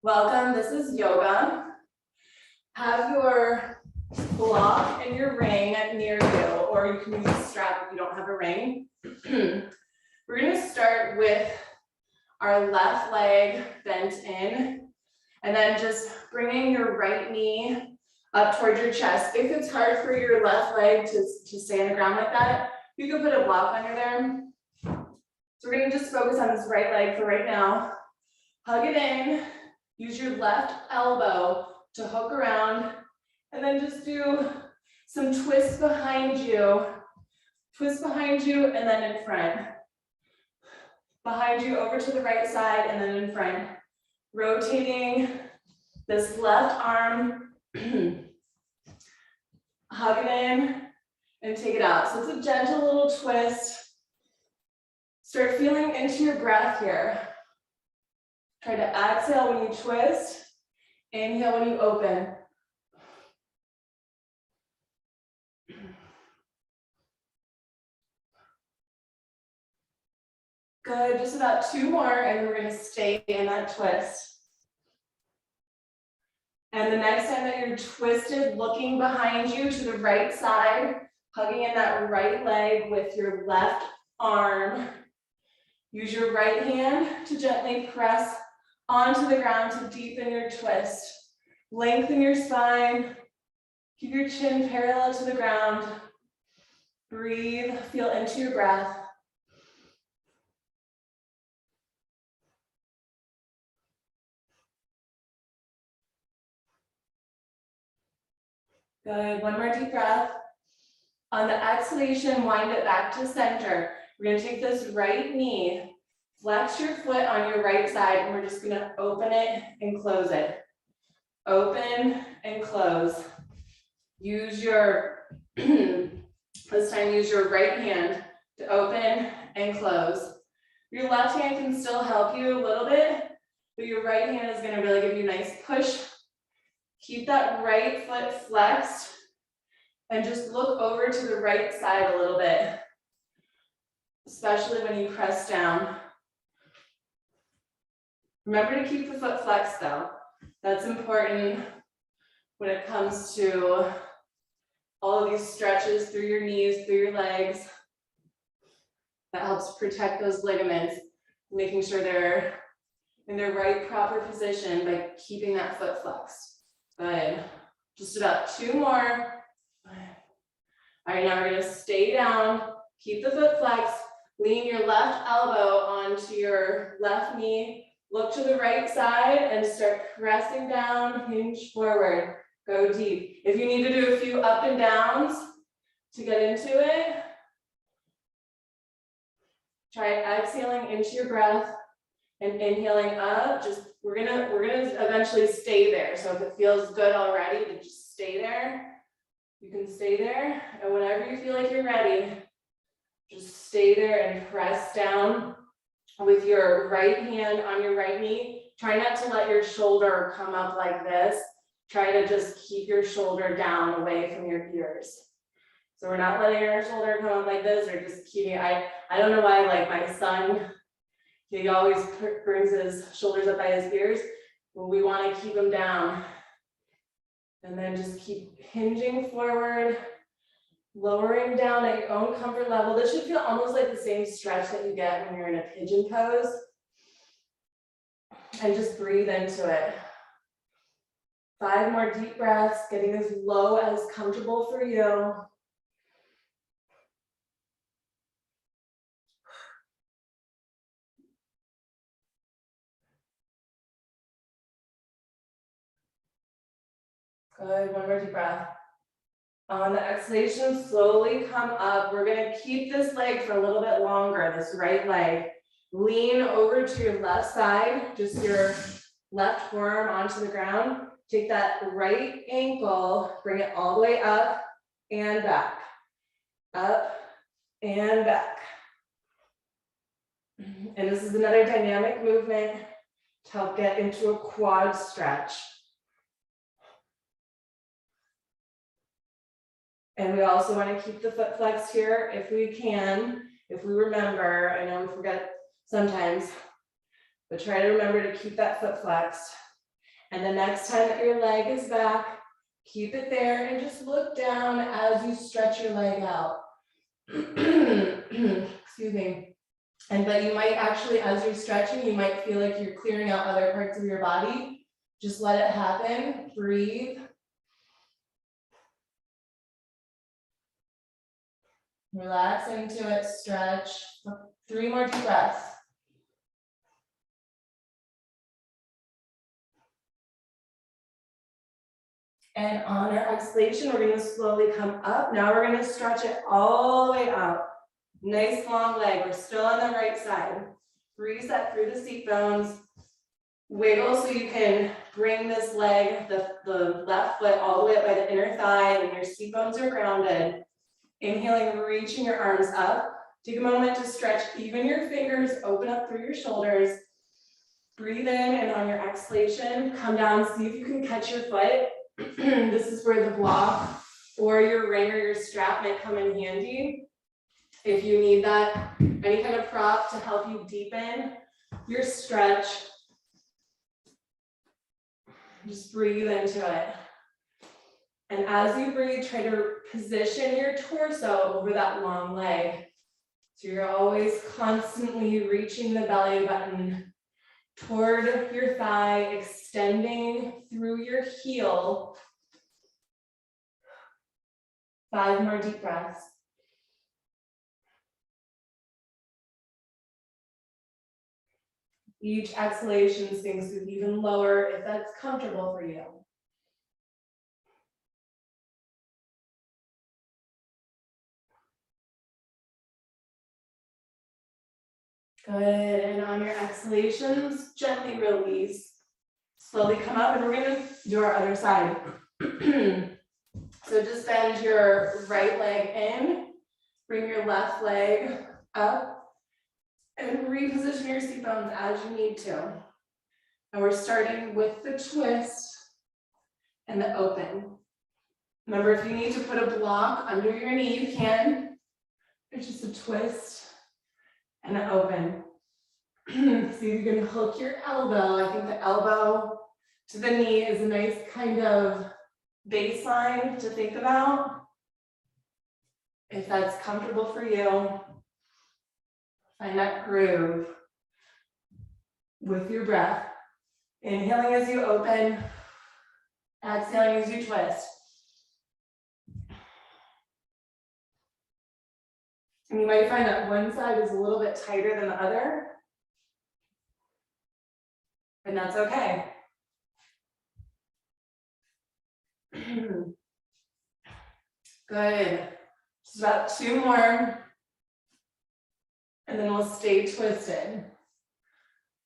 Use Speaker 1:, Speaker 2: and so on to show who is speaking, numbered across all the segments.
Speaker 1: Welcome, this is yoga. Have your block and your ring near you, or you can use a strap if you don't have a ring. We're gonna start with our left leg bent in, and then just bringing your right knee up towards your chest. If it's hard for your left leg to stay on the ground like that, you can put a block under there. So we're gonna just focus on this right leg for right now. Hug it in. Use your left elbow to hook around, and then just do some twists behind you. Twist behind you and then in front. Behind you over to the right side and then in front. Rotating this left arm. Hug it in and take it out. So it's a gentle little twist. Start feeling into your breath here. Try to exhale when you twist, inhale when you open. Good, just about 2 more, and we're gonna stay in that twist. And the next time that you're twisted, looking behind you to the right side, hugging in that right leg with your left arm. Use your right hand to gently press onto the ground to deepen your twist. Lengthen your spine. Keep your chin parallel to the ground. Breathe, feel into your breath. Good, one more deep breath. On the exhalation, wind it back to center. We're gonna take this right knee, flex your foot on your right side, and we're just gonna open it and close it. Open and close. Use your, this time use your right hand to open and close. Your left hand can still help you a little bit, but your right hand is gonna really give you a nice push. Keep that right foot flexed and just look over to the right side a little bit, especially when you press down. Remember to keep the foot flexed though. That's important when it comes to all of these stretches through your knees, through your legs. That helps protect those ligaments, making sure they're in their right proper position by keeping that foot flexed. Good. Just about 2 more. All right, now we're gonna stay down, keep the foot flexed, lean your left elbow onto your left knee, look to the right side and start pressing down, hinge forward, go deep. If you need to do a few up and downs to get into it, try exhaling into your breath and inhaling up. Just we're gonna eventually stay there. So if it feels good already, then just stay there. You can stay there, and whenever you feel like you're ready, just stay there and press down with your right hand on your right knee. Try not to let your shoulder come up like this. Try to just keep your shoulder down away from your ears. So we're not letting our shoulder come up like this, or just keeping it. I don't know why, like my son, he always brings his shoulders up by his ears, but we want to keep them down. And then just keep hinging forward, lowering down at your own comfort level. This should feel almost like the same stretch that you get when you're in a pigeon pose. And just breathe into it. 5 more deep breaths, getting as low as comfortable for you. Good, one more deep breath. On the exhalation, slowly come up. We're gonna keep this leg for a little bit longer, this right leg. Lean over to your left side, just your left forearm onto the ground. Take that right ankle, bring it all the way up and back. Up and back. And this is another dynamic movement to help get into a quad stretch. And we also want to keep the foot flexed here if we can, if we remember. I know we forget sometimes, but try to remember to keep that foot flexed. And the next time that your leg is back, keep it there and just look down as you stretch your leg out. Excuse me. But you might actually, as you're stretching, you might feel like you're clearing out other parts of your body. Just let it happen. Breathe. Relax into it, stretch. 3 more deep breaths. And on our exhalation, we're going to slowly come up. Now we're going to stretch it all the way out. Nice long leg. We're still on the right side. Reset through the seat bones. Wiggle so you can bring this leg, the left foot, all the way up by the inner thigh, and your seat bones are grounded. Inhaling, reaching your arms up. Take a moment to stretch even your fingers, open up through your shoulders. Breathe in, and on your exhalation, come down, see if you can catch your foot. This is where the block or your ring or your strap might come in handy. If you need that, any kind of prop to help you deepen your stretch, just breathe into it. And as you breathe, try to position your torso over that long leg. So you're always constantly reaching the belly button toward your thigh, extending through your heel. 5 more deep breaths. Each exhalation sinks you even lower if that's comfortable for you. Good, and on your exhalations, gently release. Slowly come up, and we're gonna do our other side. So just bend your right leg in, bring your left leg up, and reposition your seat bones as you need to. And we're starting with the twist and the open. Remember, if you need to put a block under your knee, you can. It's just a twist and an open. See if you can hook your elbow. I think the elbow to the knee is a nice kind of baseline to think about. If that's comfortable for you, find that groove with your breath. Inhaling as you open, exhaling as you twist. And you might find that one side is a little bit tighter than the other, and that's okay. Good. Just about 2 more, and then we'll stay twisted.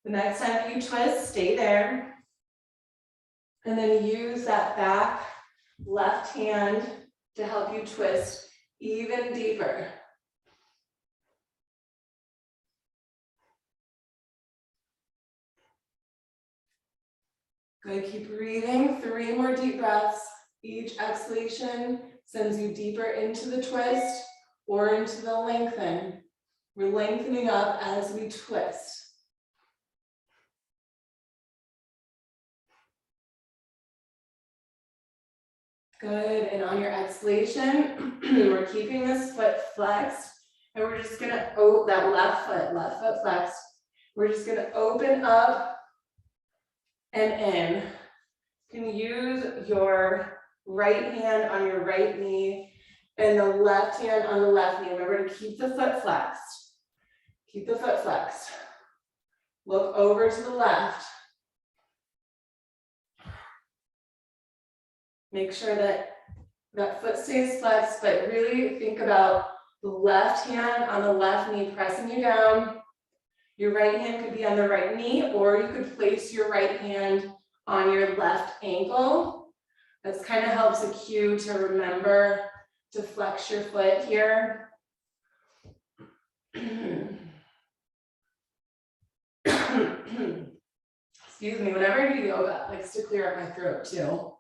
Speaker 1: The next time that you twist, stay there, and then use that back left hand to help you twist even deeper. Good, keep breathing. 3 more deep breaths. Each exhalation sends you deeper into the twist or into the lengthen. We're lengthening up as we twist. Good, and on your exhalation, we're keeping this foot flexed, and we're just gonna, that left foot flexed. We're just gonna open up and in. You can use your right hand on your right knee and the left hand on the left knee. Remember to keep the foot flexed. Keep the foot flexed. Look over to the left. Make sure that that foot stays flexed, but really think about the left hand on the left knee pressing you down. Your right hand could be on the right knee, or you could place your right hand on your left ankle. This kind of helps a cue to remember to flex your foot here. Excuse me, whenever I do yoga, it likes to clear up my throat too.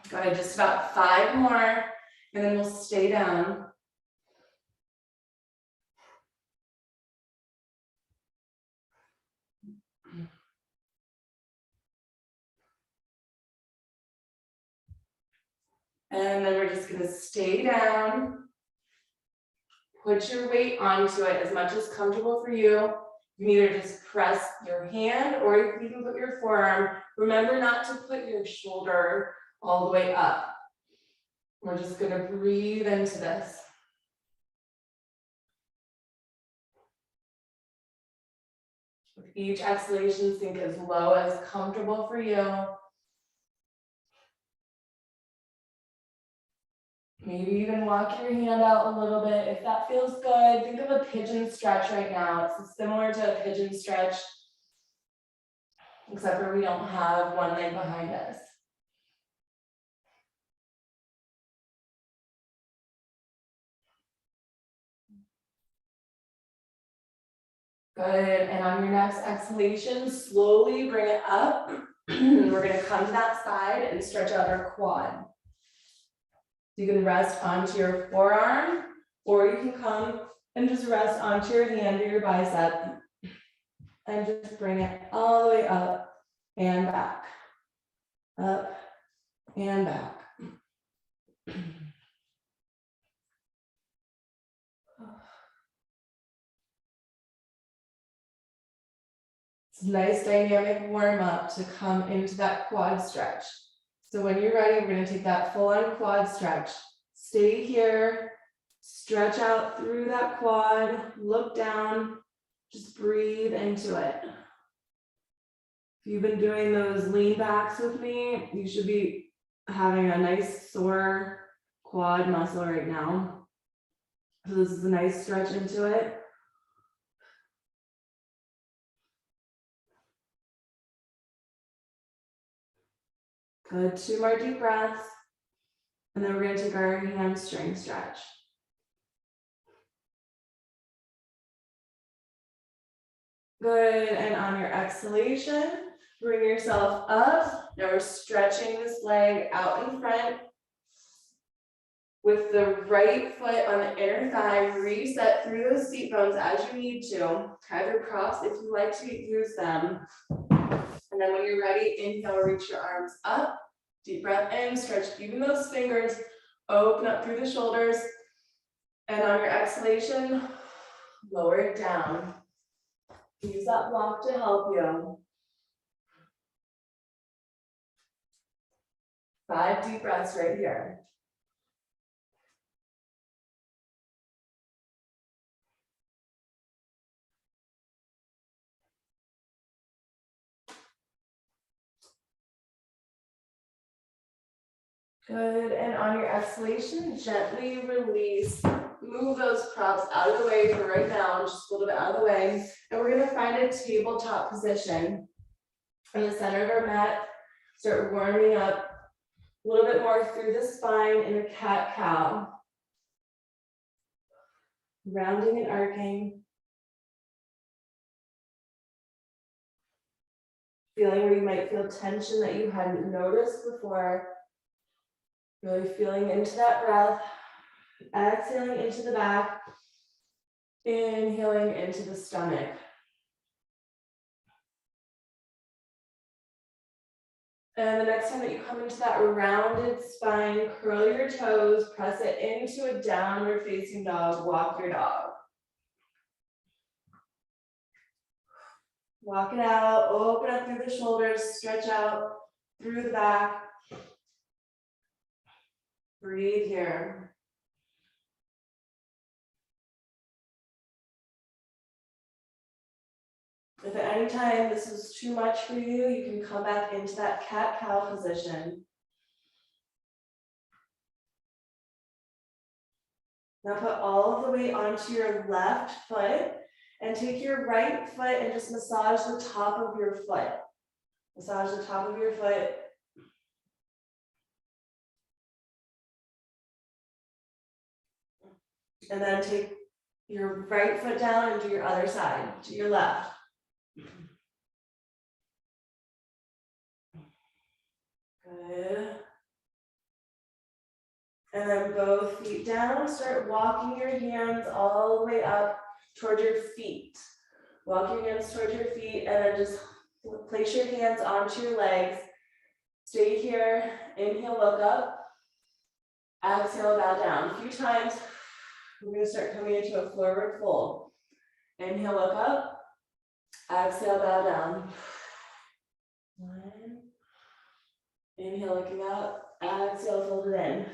Speaker 1: Got it, just about 5 more, and then we'll stay down. And then we're just gonna stay down. Put your weight onto it as much as comfortable for you. You can either just press your hand or you can put your forearm. Remember not to put your shoulder all the way up. We're just gonna breathe into this. With each exhalation, sink as low as comfortable for you. Maybe even walk your hand out a little bit if that feels good. Think of a pigeon stretch right now. It's similar to a pigeon stretch, except for we don't have one leg behind us. Good, and on your next exhalation, slowly bring it up. We're gonna come to that side and stretch out our quad. You can rest onto your forearm, or you can come and just rest onto your hand or your bicep, and just bring it all the way up and back, up and back. It's a nice dynamic warm up to come into that quad stretch. So when you're ready, we're going to take that full on quad stretch. Stay here, stretch out through that quad, look down, just breathe into it. If you've been doing those lean backs with me, you should be having a nice sore quad muscle right now. So this is a nice stretch into it. Good, 2 more deep breaths. And then we're going to take our hamstring stretch. Good, and on your exhalation, bring yourself up. Now we're stretching this leg out in front. With the right foot on the inner thigh, reset through those seat bones as you need to. Have your props if you like to use them. And then when you're ready, inhale, reach your arms up. Deep breath in, stretch even those fingers. Open up through the shoulders. And on your exhalation, lower it down. Use that block to help you. 5 deep breaths right here. Good, and on your exhalation, gently release. Move those props out of the way for right now, just a little bit out of the way. And we're gonna find a tabletop position in the center of our mat. Start warming up a little bit more through the spine in a cat-cow. Rounding and arcing. Feeling where you might feel tension that you hadn't noticed before. Really feeling into that breath. Exhaling into the back. Inhaling into the stomach. And the next time that you come into that rounded spine, curl your toes, press it into a downward facing dog, walk your dog. Walk it out, open up through the shoulders, stretch out through the back. Breathe here. If at any time this is too much for you, you can come back into that cat-cow position. Now put all of the weight onto your left foot and take your right foot and just massage the top of your foot. Massage the top of your foot. And then take your right foot down and do your other side, to your left. Good. And then both feet down, start walking your hands all the way up toward your feet. Walk your hands toward your feet and then just place your hands onto your legs. Stay here, inhale, look up. Exhale, bow down. A few times. We're gonna start coming into a forward fold. Inhale, look up. Exhale, bow down. One. Inhale, looking up. Exhale, fold it in.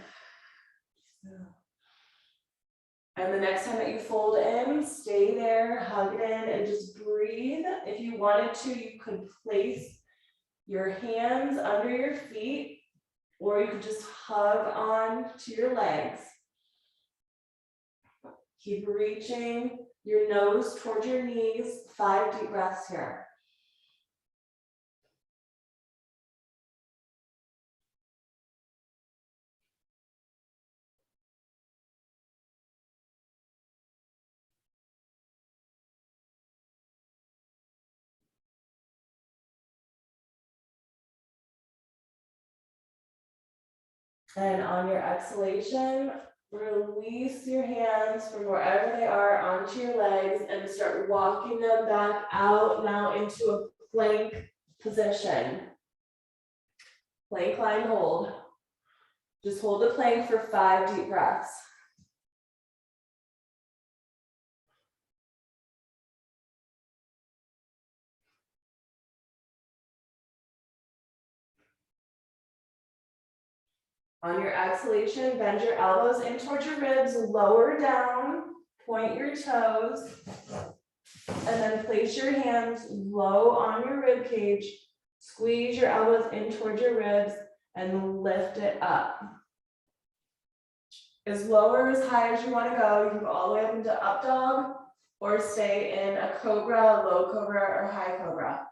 Speaker 1: And the next time that you fold in, stay there, hug it in, and just breathe. If you wanted to, you could place your hands under your feet, or you could just hug on to your legs. Keep reaching your nose towards your knees. 5 deep breaths here. And on your exhalation, release your hands from wherever they are onto your legs and start walking them back out now into a plank position. Plank line hold. Just hold the plank for 5 deep breaths. On your exhalation, bend your elbows in towards your ribs, lower down, point your toes, and then place your hands low on your rib cage. Squeeze your elbows in towards your ribs and lift it up. As low or as high as you want to go, you can go all the way up into up dog or stay in a cobra, low cobra, or high cobra.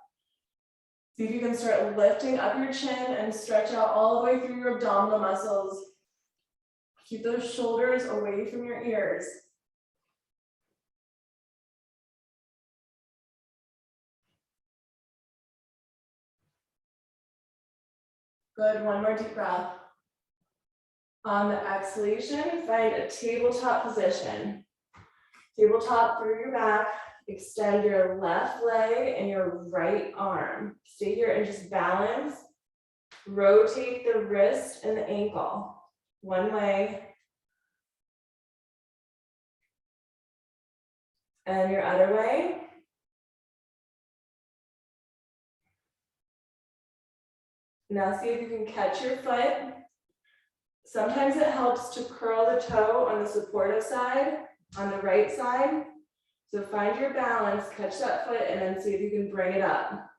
Speaker 1: See if you can start lifting up your chin and stretch out all the way through your abdominal muscles. Keep those shoulders away from your ears. Good, one more deep breath. On the exhalation, find a tabletop position. Tabletop through your back, extend your left leg and your right arm. Stay here and just balance. Rotate the wrist and the ankle. One way. And your other way. Now see if you can catch your foot. Sometimes it helps to curl the toe on the supportive side, on the right side. So find your balance, catch that foot, and then see if you can bring it up.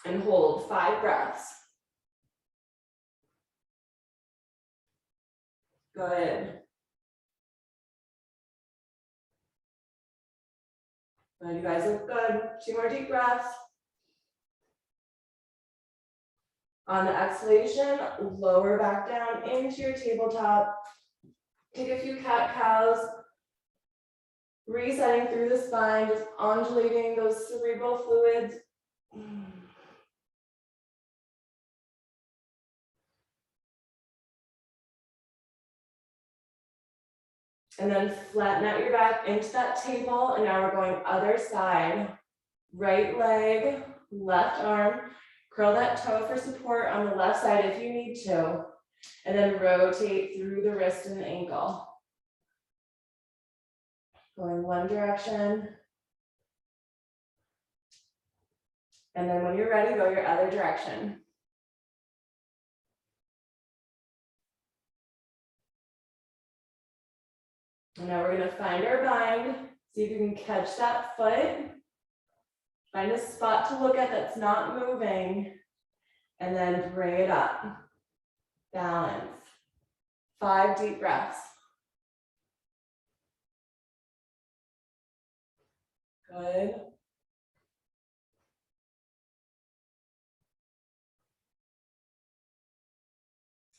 Speaker 1: And hold 5 breaths. Good. Good, you guys look good. 2 more deep breaths. On the exhalation, lower back down into your tabletop. Take a few cat-cows. Resetting through the spine, just undulating those cerebral fluids. And then flatten out your back into that table. And now we're going other side. Right leg, left arm. Curl that toe for support on the left side if you need to. And then rotate through the wrist and the ankle. Going one direction. And then when you're ready, go your other direction. And now we're going to find our bind. See if you can catch that foot. Find a spot to look at that's not moving. And then bring it up. Balance. 5 deep breaths. Good.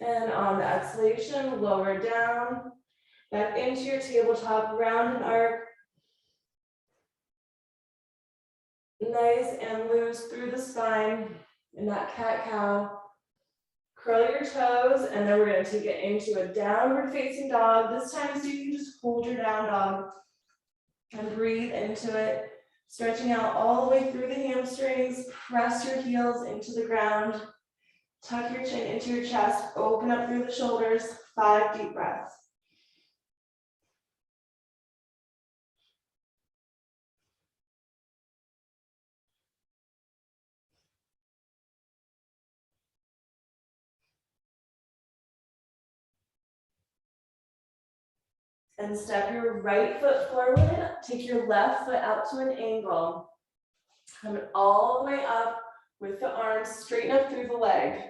Speaker 1: And on the exhalation, lower down, back into your tabletop, round and arc. Nice and loose through the spine in that cat-cow. Curl your toes, and then we're going to take it into a downward facing dog. This time, so you can just hold your down dog and breathe into it, stretching out all the way through the hamstrings. Press your heels into the ground. Tuck your chin into your chest, open up through the shoulders, 5 deep breaths. And step your right foot forward, take your left foot out to an angle. Come all the way up with the arms, straighten up through the leg.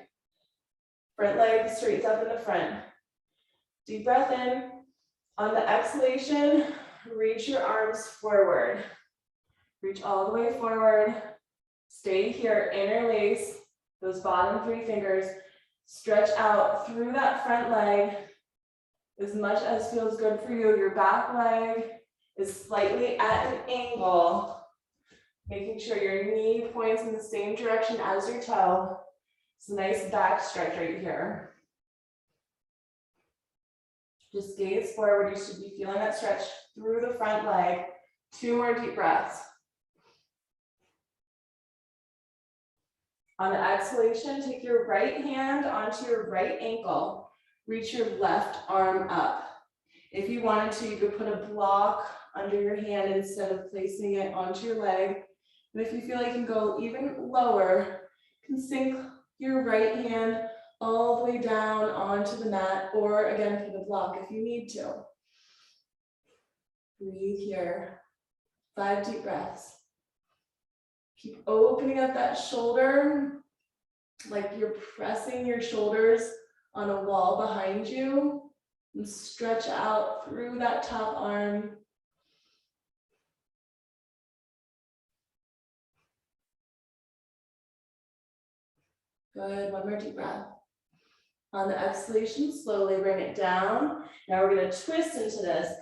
Speaker 1: Front leg straightens up in the front. Deep breath in. On the exhalation, reach your arms forward. Reach all the way forward. Stay here, interlace those bottom 3 fingers. Stretch out through that front leg as much as feels good for you. Your back leg is slightly at an angle, making sure your knee points in the same direction as your toe. It's a nice back stretch right here. Just gaze forward. You should be feeling that stretch through the front leg. 2 more deep breaths. On the exhalation, take your right hand onto your right ankle. Reach your left arm up. If you wanted to, you could put a block under your hand instead of placing it onto your leg. And if you feel like you can go even lower, you can sink your right hand all the way down onto the mat, or again, put a block if you need to. Breathe here. 5 deep breaths. Keep opening up that shoulder, like you're pressing your shoulders on a wall behind you, and stretch out through that top arm. Good, 1 more deep breath. On the exhalation, slowly bring it down. Now we're going to twist into this.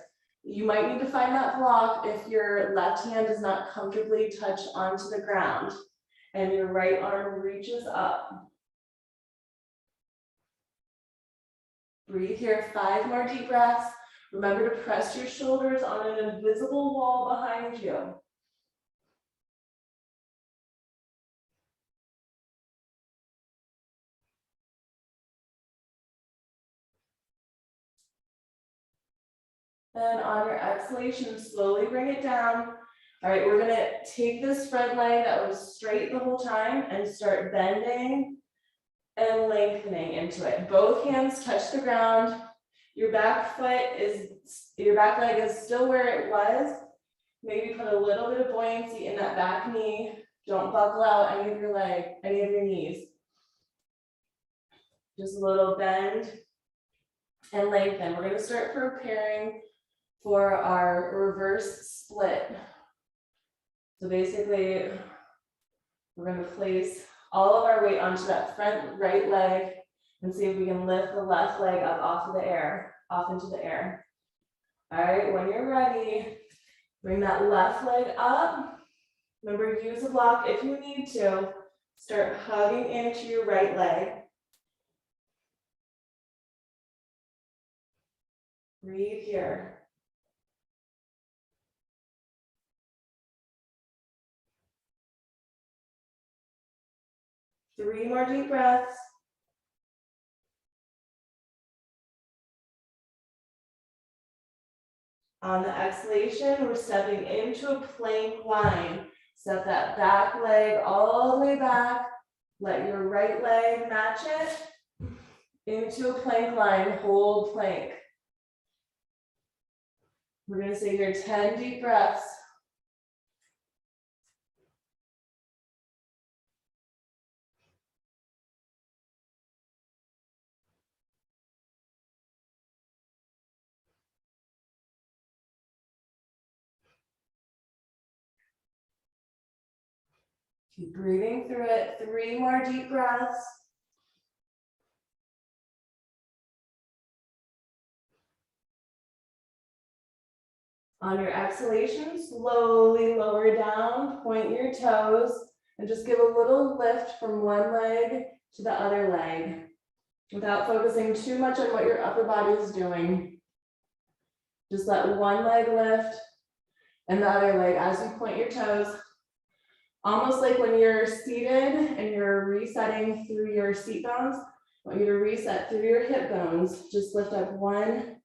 Speaker 1: You might need to find that block if your left hand does not comfortably touch onto the ground and your right arm reaches up. Breathe here, 5 more deep breaths. Remember to press your shoulders on an invisible wall behind you. Then on your exhalation, slowly bring it down. All right, we're gonna take this front leg that was straight the whole time and start bending and lengthening into it. Both hands touch the ground. Your back leg is still where it was. Maybe put a little bit of buoyancy in that back knee. Don't buckle out any of your knees. Just a little bend and lengthen. We're gonna start preparing for our reverse split. So basically, we're going to place all of our weight onto that front right leg and see if we can lift the left leg up off into the air. All right, when you're ready, bring that left leg up. Remember, use a block if you need to. Start hugging into your right leg. Breathe here. Three more deep breaths. On the exhalation, we're stepping into a plank line. Step that back leg all the way back. Let your right leg match it. Into a plank line, hold plank. We're going to say here 10 deep breaths. Keep breathing through it. 3 more deep breaths. On your exhalation, slowly lower down, point your toes, and just give a little lift from one leg to the other leg without focusing too much on what your upper body is doing. Just let one leg lift and the other leg as you point your toes Almost like when you're seated and you're resetting through your seat bones, I want you to reset through your hip bones. Just lift up one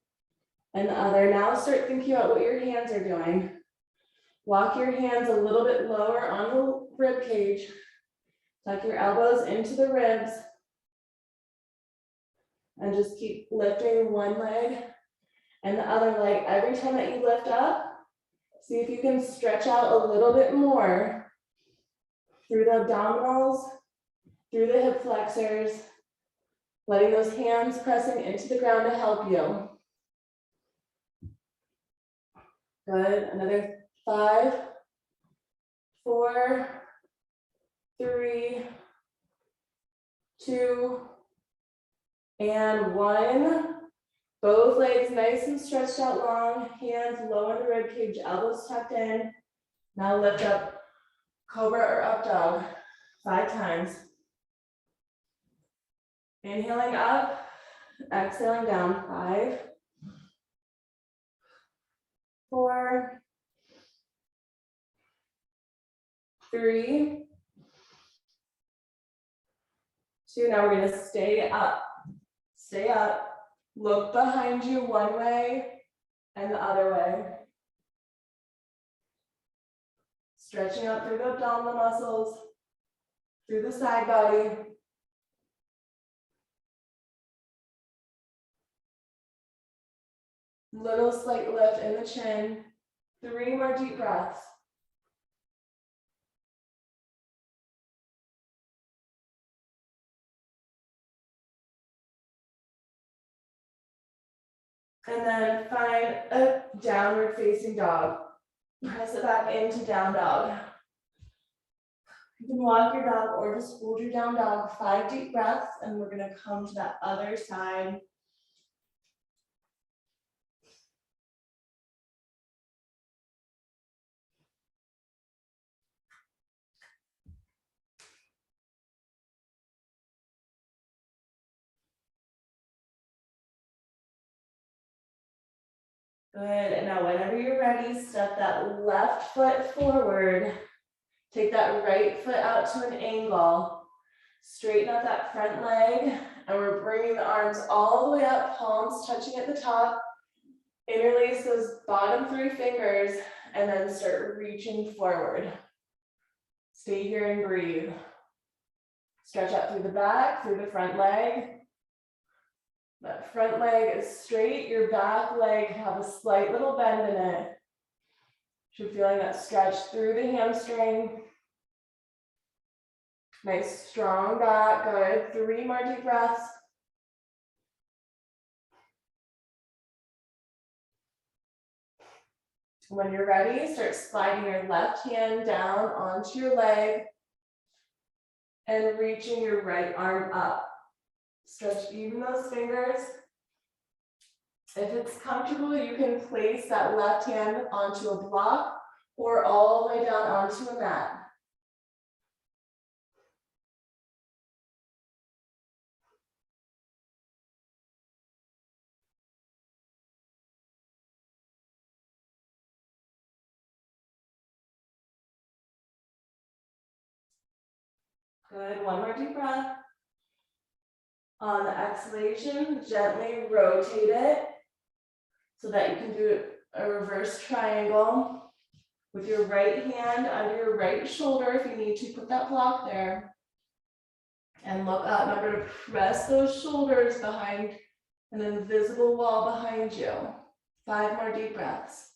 Speaker 1: and the other. Now start thinking about what your hands are doing. Walk your hands a little bit lower on the rib cage. Tuck your elbows into the ribs. And just keep lifting one leg and the other leg. Every time that you lift up, see if you can stretch out a little bit more through the abdominals, through the hip flexors, letting those hands pressing into the ground to help you. Good, another 5, 4, 3, 2, and 1. Both legs nice and stretched out long, hands low in the rib cage, elbows tucked in. Now lift up cobra or up dog 5 times. Inhaling up, exhaling down. 5, 4, 3, 2. Now we're gonna stay up. Stay up. Look behind you one way and the other way. Stretching out through the abdominal muscles, through the side body. Little slight lift in the chin. 3 more deep breaths. And then find a downward facing dog. Press it back into down dog. You can walk your dog or just hold your down dog. 5 deep breaths, and we're gonna come to that other side. Good, and now whenever you're ready, step that left foot forward. Take that right foot out to an angle. Straighten out that front leg, and we're bringing the arms all the way up, palms touching at the top. Interlace those bottom 3 fingers, and then start reaching forward. Stay here and breathe. Stretch out through the back, through the front leg. That front leg is straight, your back leg have a slight little bend in it. You're feeling that stretch through the hamstring. Nice strong back, good. 3 more deep breaths. When you're ready, start sliding your left hand down onto your leg and reaching your right arm up. Stretch even those fingers. If it's comfortable, you can place that left hand onto a block or all the way down onto a mat. Good, 1 more deep breath. On the exhalation, gently rotate it so that you can do a reverse triangle with your right hand under your right shoulder. If you need to, put that block there. And look up. Remember to press those shoulders behind an invisible wall behind you. 5 more deep breaths.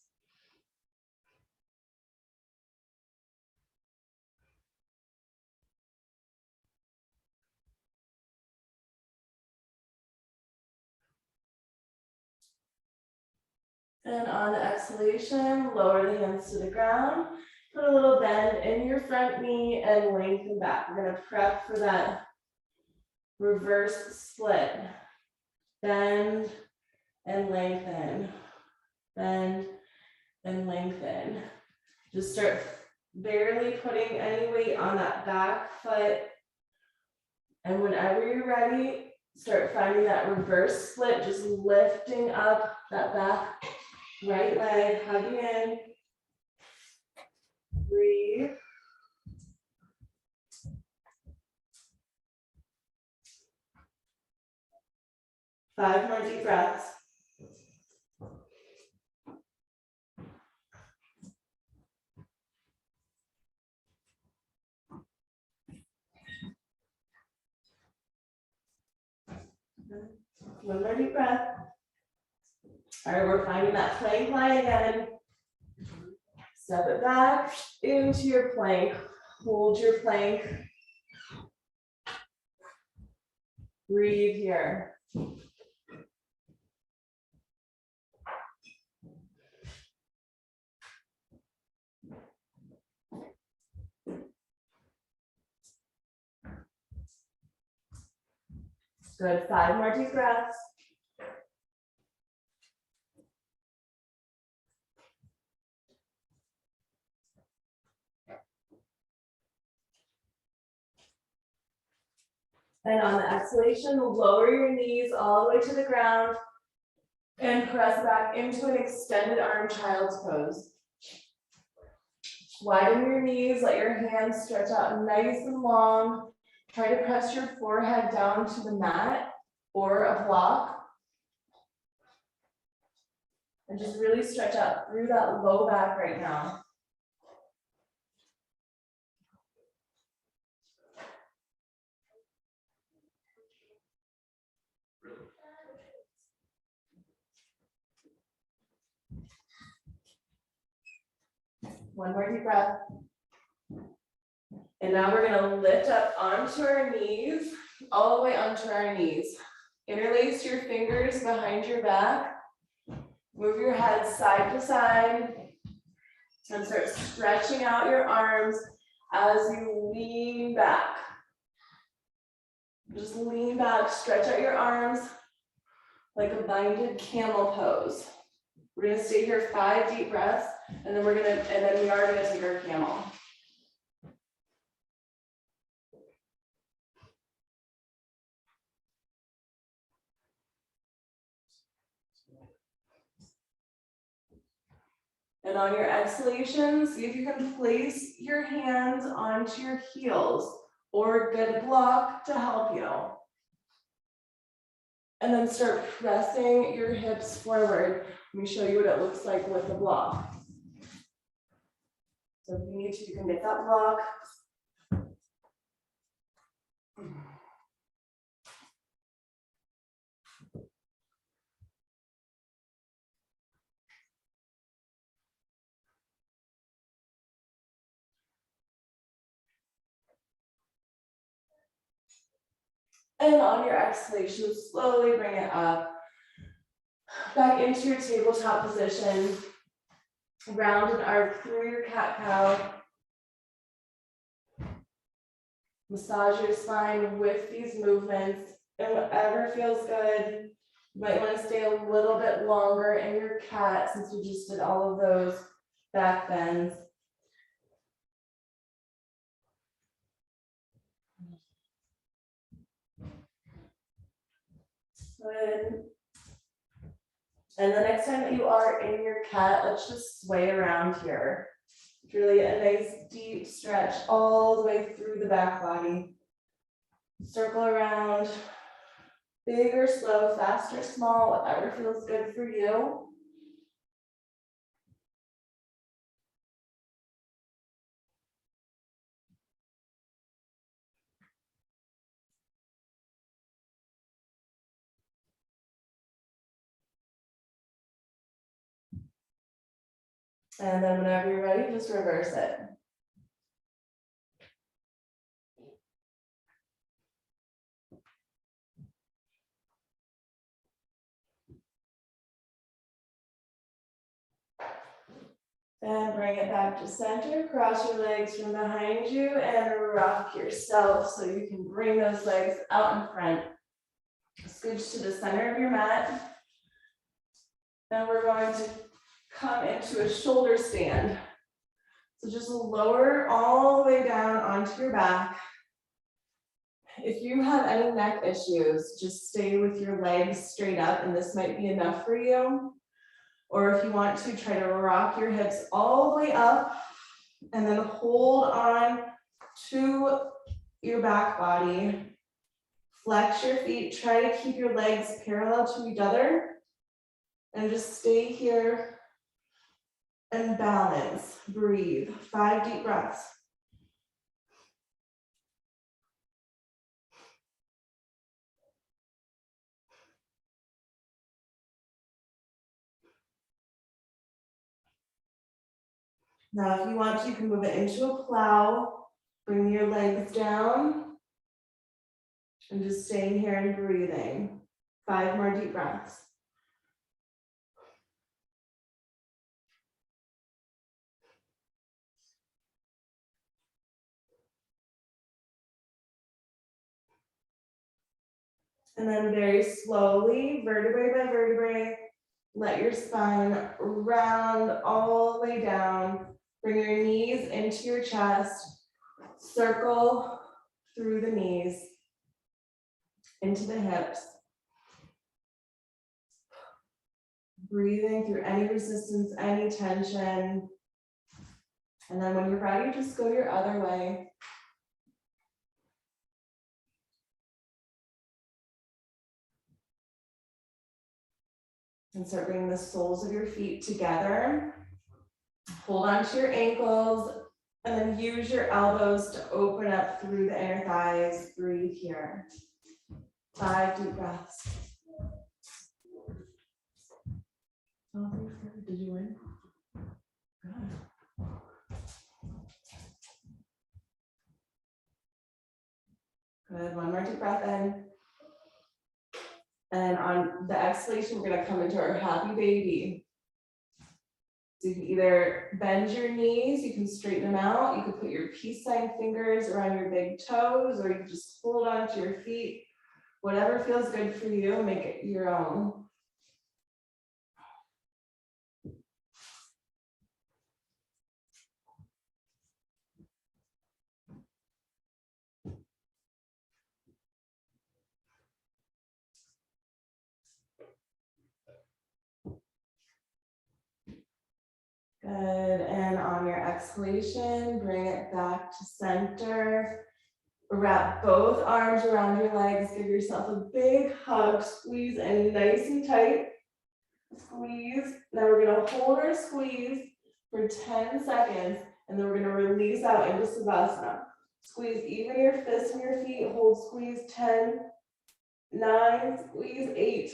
Speaker 1: And on the exhalation, lower the hands to the ground. Put a little bend in your front knee and lengthen back. We're going to prep for that reverse split. Bend and lengthen. Bend and lengthen. Just start barely putting any weight on that back foot. And whenever you're ready, start finding that reverse split, just lifting up that back right leg, hugging in. Breathe. 5 more deep breaths. One more deep breath. All right, we're finding that plank line again. Step it back into your plank. Hold your plank. Breathe here. Good, 5 more deep breaths. And on the exhalation, lower your knees all the way to the ground and press back into an extended arm child's pose. Widen your knees, let your hands stretch out nice and long. Try to press your forehead down to the mat or a block. And just really stretch out through that low back right now. One more deep breath. And now we're gonna lift up onto our knees, all the way onto our knees. Interlace your fingers behind your back. Move your head side to side. And start stretching out your arms as you lean back. Just lean back, stretch out your arms like a binded camel pose. We're gonna stay here 5 deep breaths, and then we are gonna take our camel. And on your exhalation, see if you can place your hands onto your heels or get a block to help you. And then start pressing your hips forward. Let me show you what it looks like with the block. So if you need to, you can get that block. And on your exhalation, slowly bring it up. Back into your tabletop position. Round and arc through your cat-cow. Massage your spine with these movements, and whatever feels good. You might want to stay a little bit longer in your cat since we just did all of those back bends. Good. And the next time that you are in your cat, let's just sway around here. Really a nice deep stretch all the way through the back body. Circle around, big or slow, fast or small, whatever feels good for you. And then whenever you're ready, just reverse it. And bring it back to center, cross your legs from behind you and rock yourself so you can bring those legs out in front. Scooch to the center of your mat. Then we're going to come into a shoulder stand. So just lower all the way down onto your back. If you have any neck issues, just stay with your legs straight up and this might be enough for you. Or if you want to, try to rock your hips all the way up and then hold on to your back body
Speaker 2: Flex your feet, try to keep your legs parallel to each other and just stay here and balance, breathe. 5 deep breaths. Now, if you want to, you can move it into a plow, bring your legs down, and just staying here and breathing. 5 more deep breaths. And then very slowly, vertebrae by vertebrae, let your spine round all the way down. Bring your knees into your chest, circle through the knees, into the hips. Breathing through any resistance, any tension. And then when you're ready, just go your other way. And start bringing the soles of your feet together. Hold on to your ankles and then use your elbows to open up through the inner thighs. Breathe here. 5 deep breaths. Did you win? Good. Good. One more deep breath in. And on the exhalation, we're going to come into our happy baby. So you can either bend your knees, you can straighten them out, you can put your peace sign fingers around your big toes, or you can just hold on to your feet. Whatever feels good for you, make it your own. Good, and on your exhalation, bring it back to center. Wrap both arms around your legs, give yourself a big hug, squeeze in nice and tight. Squeeze. Now we're gonna hold our squeeze for 10 seconds, and then we're gonna release out into Savasana. Squeeze even your fists and your feet, hold squeeze 10, 9, squeeze 8,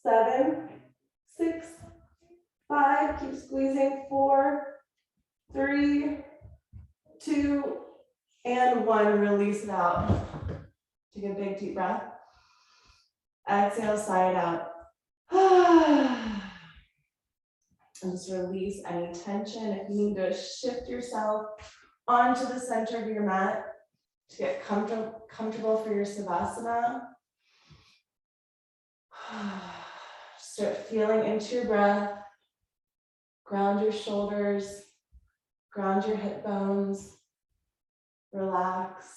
Speaker 2: 7, 6, 5, keep squeezing, 4, 3, 2, and 1, release it out. Take a big deep breath. Exhale, sigh it out. And just release any tension. If you need to shift yourself onto the center of your mat to get comfortable for your Savasana. Start feeling into your breath. Ground your shoulders, ground your hip bones, relax.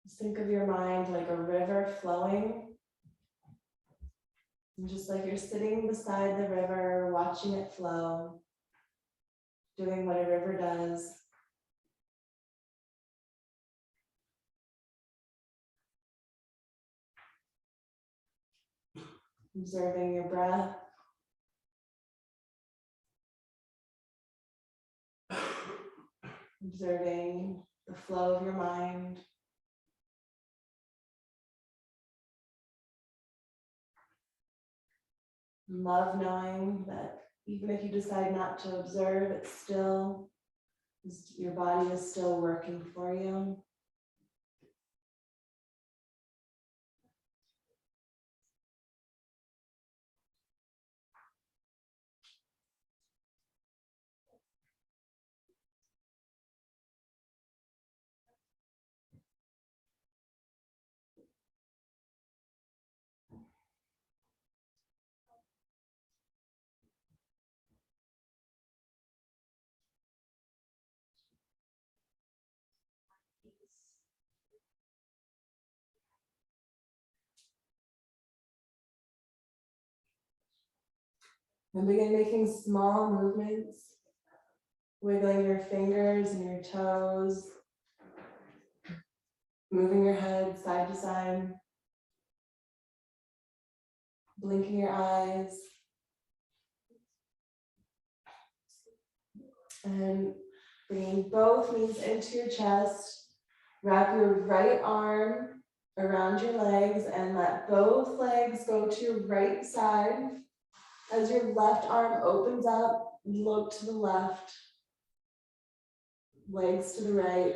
Speaker 2: Just think of your mind like a river flowing. And just like you're sitting beside the river, watching it flow, doing what a river does. Observing your breath. Observing the flow of your mind. Love knowing that even if you decide not to observe, it's still, your body is still working for you. And begin making small movements Wiggling your fingers and your toes. Moving your head side to side. Blinking your eyes. And bringing both knees into your chest. Wrap your right arm around your legs and let both legs go to your right side. As your left arm opens up, look to the left. Legs to the right.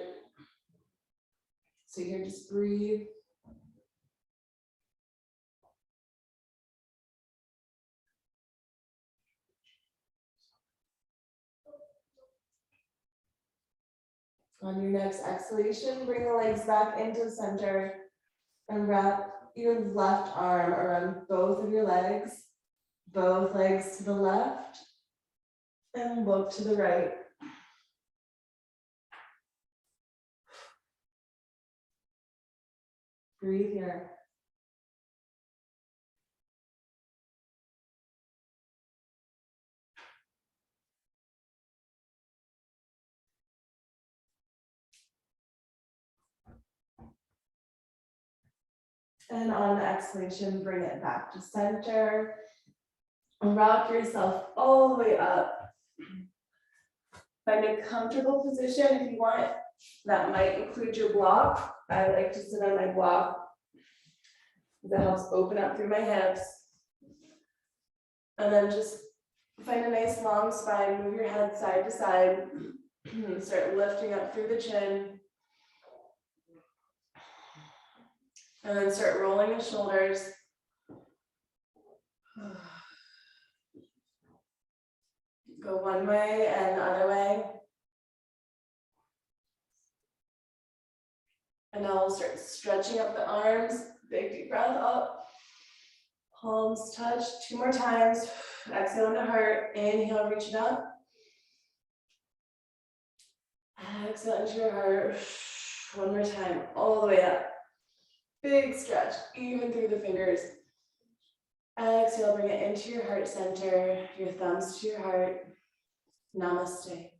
Speaker 2: So here, just breathe. On your next exhalation, bring the legs back into the center and wrap your left arm around both of your legs to the left, and look to the right. Breathe here. And on the exhalation, bring it back to center. And rock yourself all the way up. Find a comfortable position if you want. That might include your block. I like to sit on my block. That helps open up through my hips. And then just find a nice long spine, move your head side to side. Start lifting up through the chin. And then start rolling the shoulders. Go one way and the other way. And now we'll start stretching up the arms. Big deep breath up. Palms touch. 2 more times. Exhale into heart. Inhale, reach it up. Exhale into your heart. 1 more time. All the way up. Big stretch, even through the fingers. Exhale, bring it into your heart center. Your thumbs to your heart. Namaste.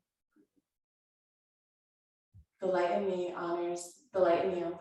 Speaker 2: The light in me honors the light in you.